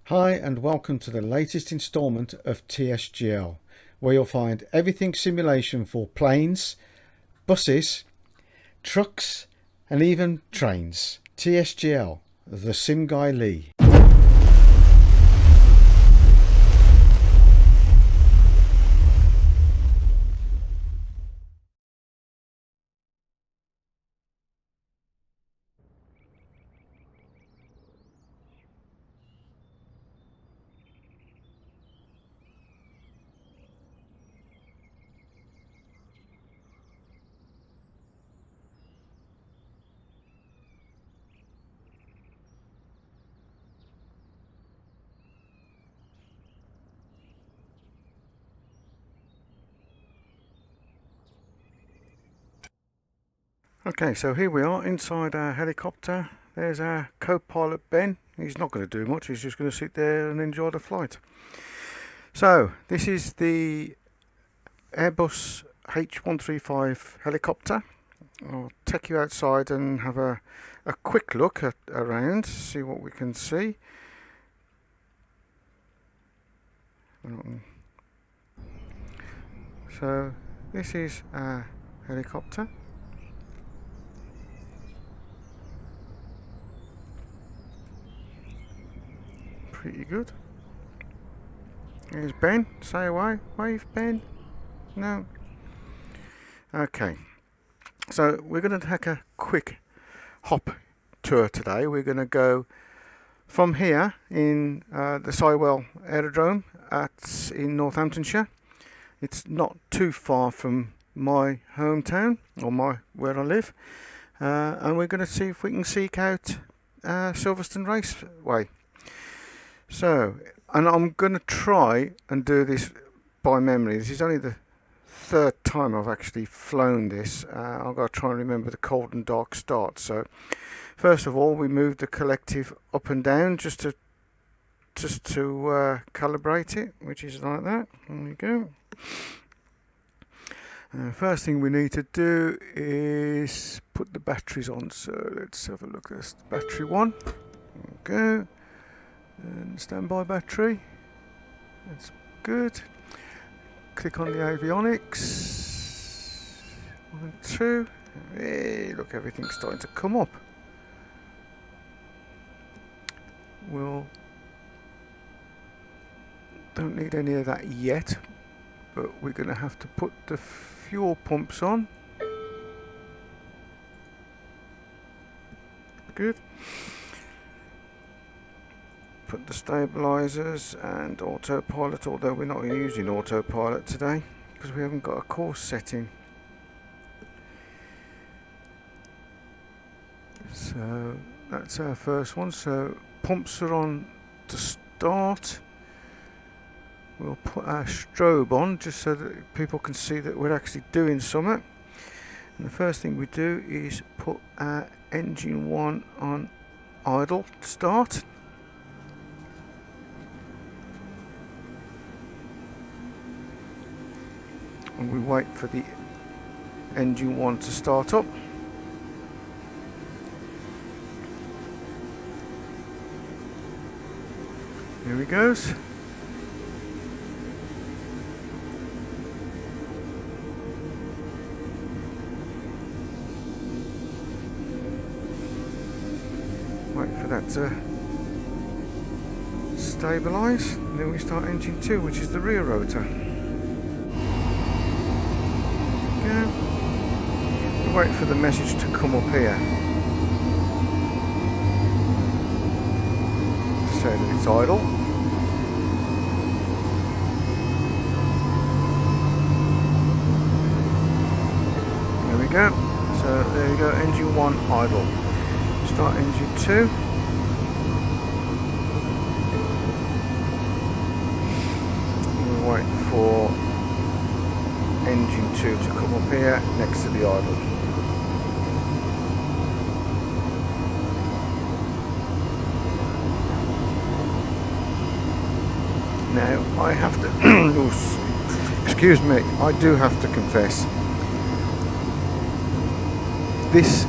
Hi and welcome to the latest instalment of TSGL, where you'll find everything simulation for planes, buses, trucks and even trains. TSGL, the Sim Guy Lee. Okay, so here we are inside our helicopter. There's our co-pilot Ben. He's not going to do much, he's just going to sit there and enjoy the flight. So this is the Airbus H135 Helicopter. I'll take you outside and have a quick look around, see what we can see. So this is our helicopter. Pretty good. Here's Ben. Say away. Wave, Ben. No. Okay. So we're going to take a quick hop tour today. We're going to go from here in the Sywell Aerodrome in Northamptonshire. It's not too far from my hometown or where I live, and we're going to see if we can seek out Silverstone Raceway. So, and I'm going to try and do this by memory. This is only the third time I've actually flown this. I've got to try and remember the cold and dark start. So, first of all, we moved the collective up and down just to calibrate it, which is like that. There we go. First thing we need to do is put the batteries on. So let's have a look. That's battery 1. There we go. And standby battery. That's good. Click on the avionics. 1 and 2. Hey, look, everything's starting to come up. We'll don't need any of that yet, but we're going to have to put the fuel pumps on. Good. Put the stabilizers and autopilot, although we're not using autopilot today because we haven't got a course setting. So that's our first one. So pumps are on to start. We'll put our strobe on just so that people can see that we're actually doing something. And the first thing we do is put our engine 1 on idle to start. And we wait for the engine 1 to start up. Here he goes. Wait for that to stabilise, and then we start engine 2, which is the rear rotor. Wait for the message to come up here to say that it's idle. There we go. So there you go, engine 1 idle. Start engine 2. We'll wait for engine 2 to come up here next to the idle. Now I have to excuse me, I do have to confess, this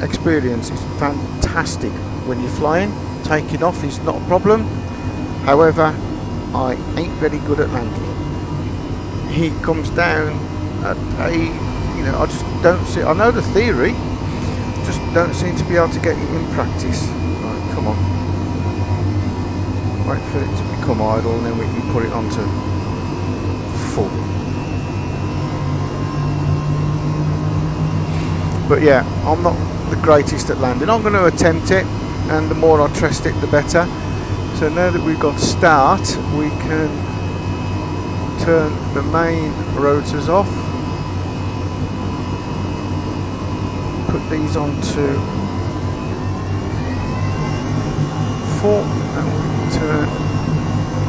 experience is fantastic when you're flying. taking off is not a problem. However, I ain't very good at landing. He comes down at a, you know, I just don't see, I know the theory, just don't seem to be able to get it in practice. Right, come on. Wait for it to become idle and then we can put it onto full. But yeah, I'm not the greatest at landing. I'm going to attempt it, and the more I test it the better. So now that we've got start, we can turn the main rotors off, put these onto full, and we can turn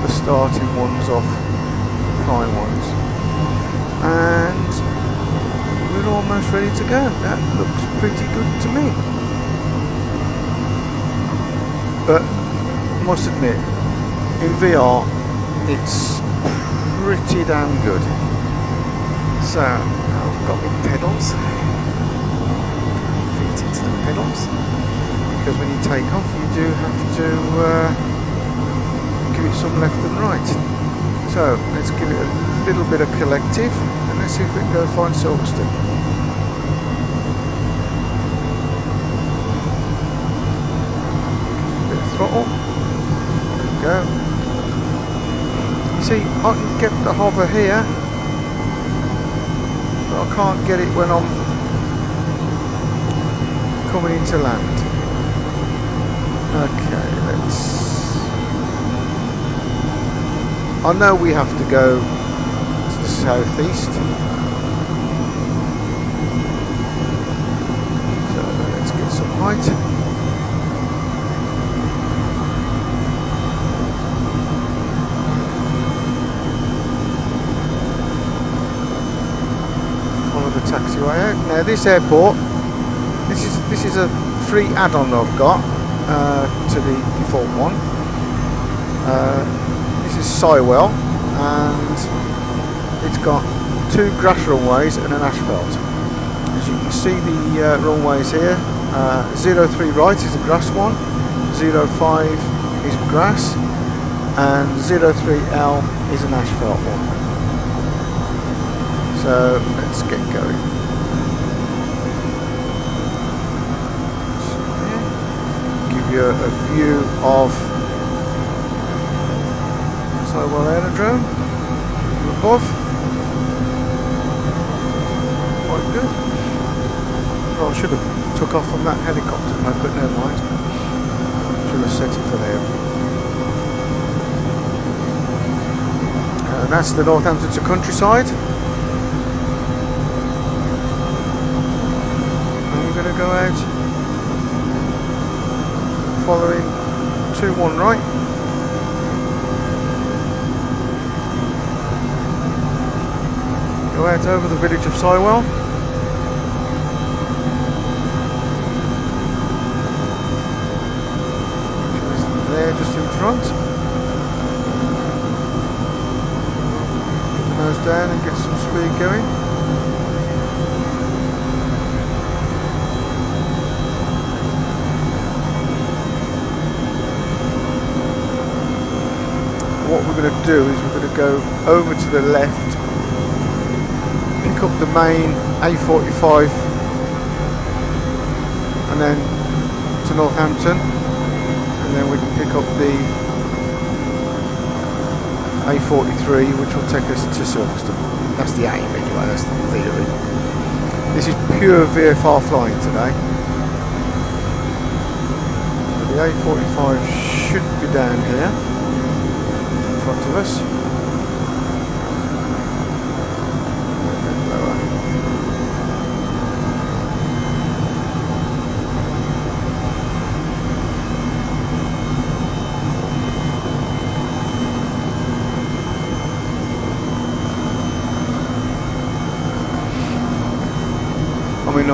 the starting ones off, prime ones, and we're almost ready to go. That looks pretty good to me. But I must admit, in VR, it's pretty damn good. So I've got my pedals, feet into the pedals, because when you take off, you do have to give it some left and right. So let's give it a little bit of collective, and let's see if we can go find Silverstone. Bit of throttle. There we go. You see, I can get the hover here, but I can't get it when I'm coming into land. Okay, let's... I know we have to go to the southeast, so let's get some height. Follow the taxiway out. Now this airport, this is a free add-on I've got to the default one. This is Sywell, and it's got 2 grass runways and an asphalt. As you can see, the runways here, 03 right is a grass one, 05 is grass, and 03L is an asphalt one. So let's get going. So, yeah, give you a view of Sywell Aerodrome from above. Quite good. Well, I should have took off from that helicopter pad, but never mind. Should have set it for there. And that's the Northamptonshire countryside. And we're going to go out following 2-1 right. Go out over the village of Sywell. There, just in front. Put the nose down and get some speed going. What we're going to do is we're going to go over to the left, pick up the main A45 and then to Northampton, and then we can pick up the A43 which will take us to Silverstone. That's the aim anyway, that's the theory. This is pure VFR flying today. The A45 should be down here in front of us. I mean,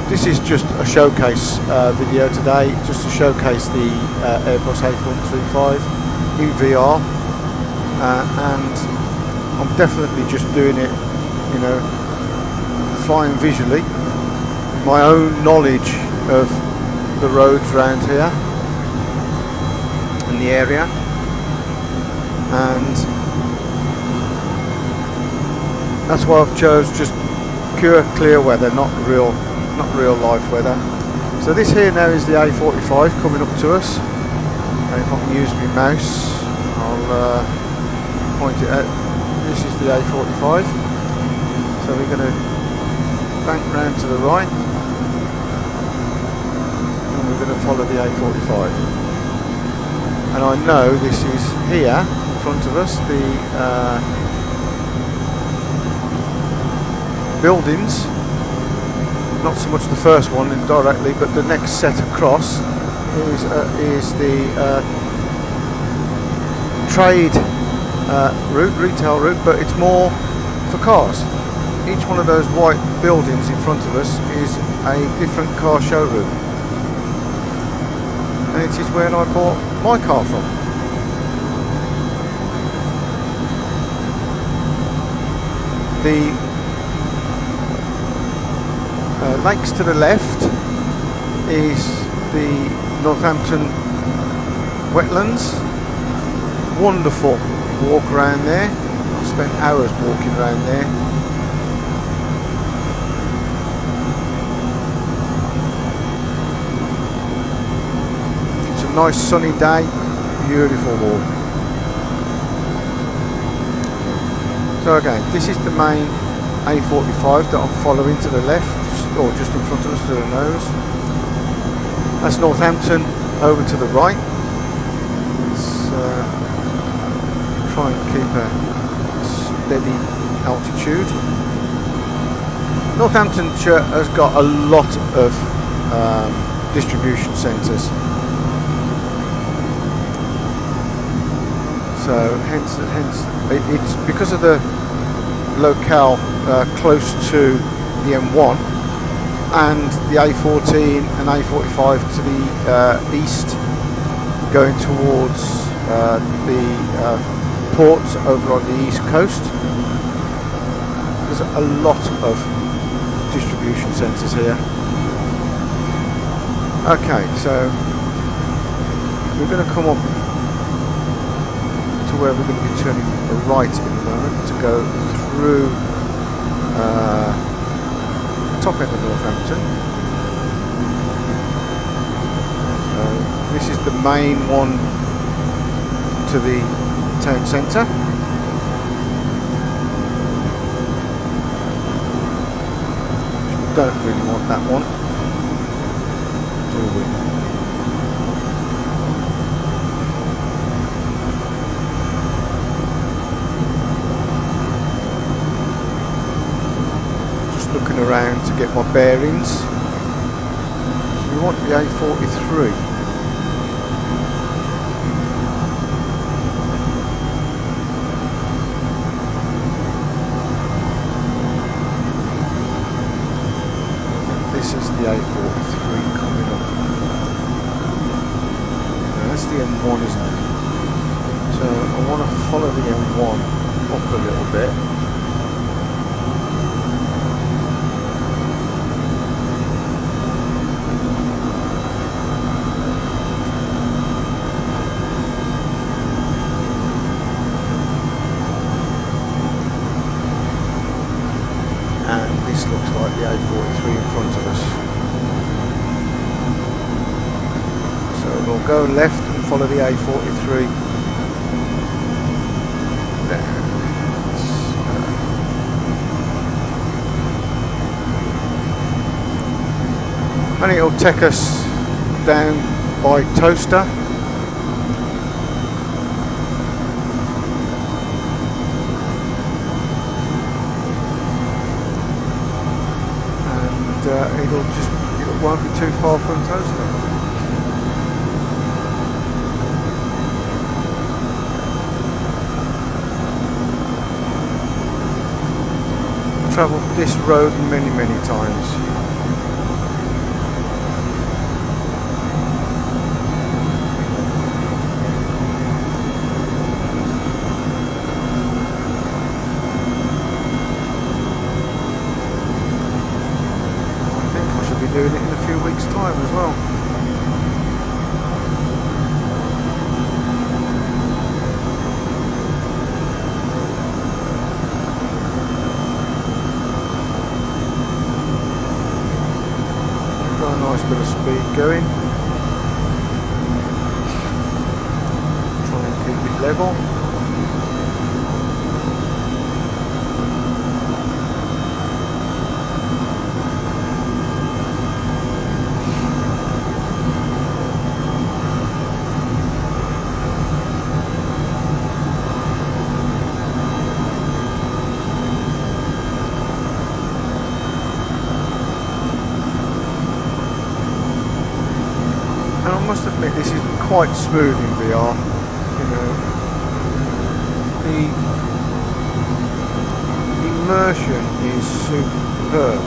this is just a showcase video today, just to showcase the Airbus H135 in VR, and I'm definitely just doing it, you know, flying visually, my own knowledge of the roads around here. in the area, and that's why I've chose just pure clear weather, not real life weather. So this here now is the A45 coming up to us, and if I can use my mouse I'll point it out. This is the A45, so we're going to bank round to the right and we're going to follow the A45, and I know this is here in front of us, the buildings, not so much the first one indirectly, but the next set across is the trade route, retail route, but it's more for cars. Each one of those white buildings in front of us is a different car showroom, and it is where I bought my car from. The lakes to the left is the Northampton wetlands. Wonderful walk around there. I've spent hours walking around there. It's a nice sunny day, beautiful walk. So again, this is the main A45 that I'm following to the left, or just in front of us to the nose. That's Northampton over to the right. Let's try and keep a steady altitude. Northamptonshire has got a lot of distribution centres, so hence it's because of the locale close to the M1 and the A14 and A45 to the east, going towards the ports over on the east coast. There's a lot of distribution centres here. Okay, so we're going to come up to where we're going to be turning right in a moment to go through top end of Northampton. This is the main one to the town centre. Don't really want that one, do we? Looking around to get my bearings. So we want the A43. This is the A43 coming up. No, that's the M1, isn't it? So I want to follow the M1 up a little bit. Looks like the A43 in front of us. So we'll go left and follow the A43 there. And it'll take us down by Toaster. It won't be too far from Toaster. I've travelled this road many times. Doing it in a few weeks' time as well. going. Try and keep it level. I must admit this is quite smooth in VR, you know, the immersion is superb.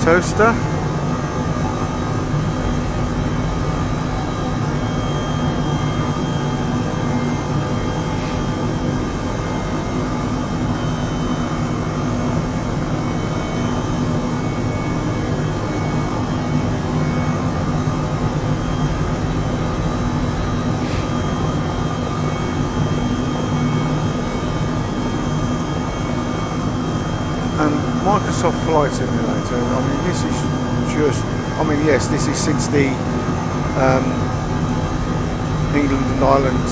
Toaster. Microsoft Flight Simulator, I mean this is just, I mean yes, this is since the England and Ireland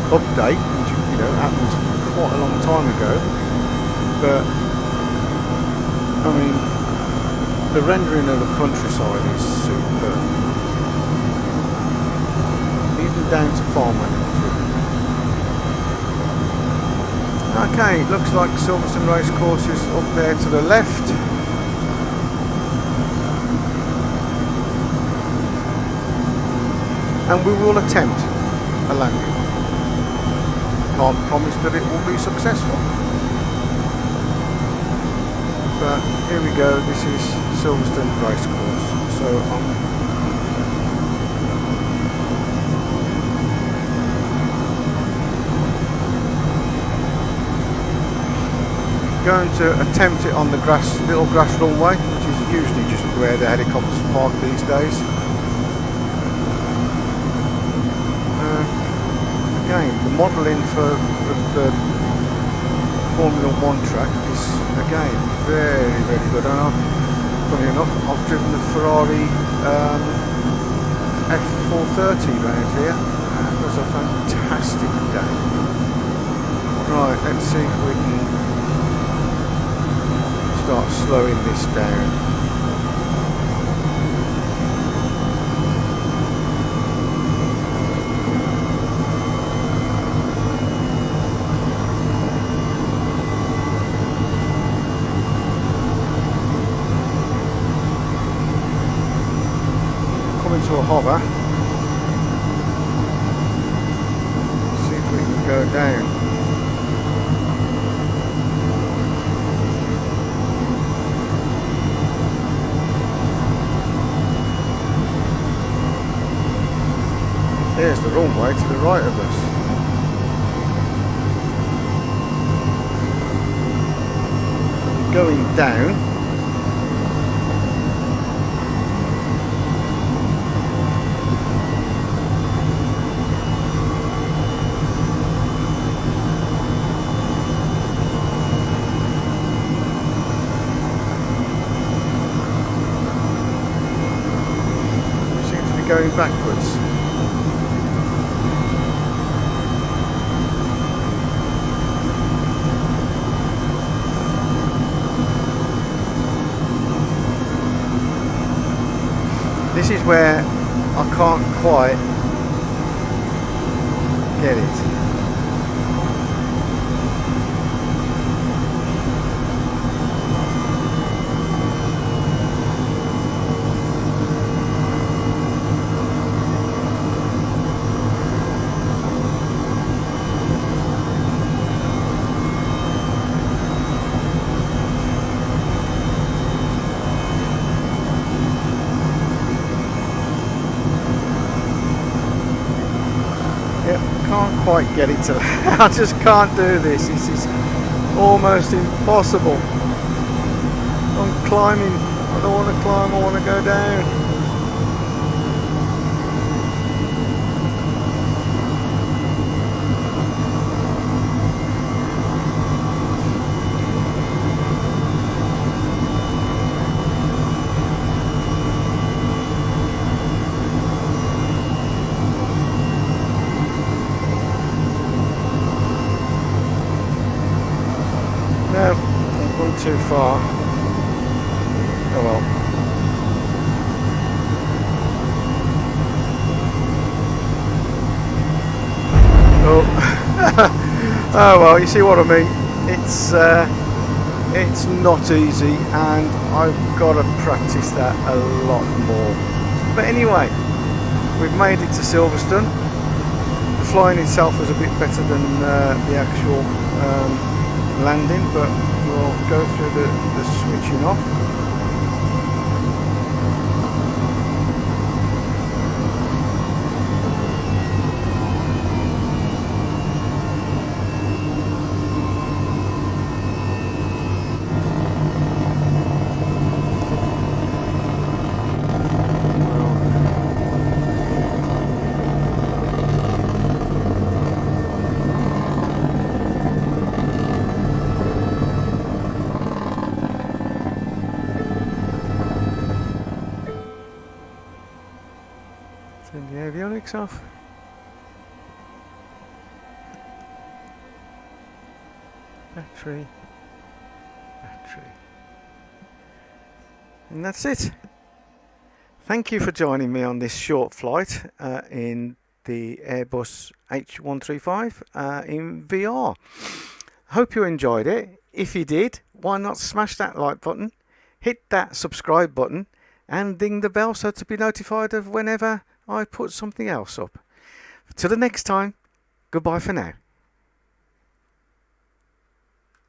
update, which you know happened quite a long time ago, but I mean the rendering of the countryside is superb, even down to farm animals. Okay, it looks like Silverstone Race Course is up there to the left. And we will attempt a landing. Can't promise that it will be successful. But here we go, this is Silverstone Race Course. So I'm going to attempt it on the little grass runway, which is usually just where the helicopters park these days. Again, the modelling for the Formula 1 track is again very, very good. And funny enough, I've driven the Ferrari F430 around here. That was a fantastic day. Right, let's see if we can start slowing this down. Coming to a hover. See if we can go down. There's the runway to the right of us. Going down. We seem to be going backwards. This is where I can't quite get it. quite get it to I just can't do this. This is almost impossible. I'm climbing. I don't want to climb, I want to go down. No, I've gone too far. Oh well. Oh. Oh well, you see what I mean. It's not easy, and I've got to practice that a lot more. But anyway, we've made it to Silverstone. The flying itself was a bit better than the actual landing, but we'll go through the switching off. Turn the avionics off. Battery. And that's it. Thank you for joining me on this short flight in the Airbus H135 in VR. Hope you enjoyed it. If you did, why not smash that like button, hit that subscribe button, and ding the bell so to be notified of whenever I put something else up. Till the next time, goodbye for now.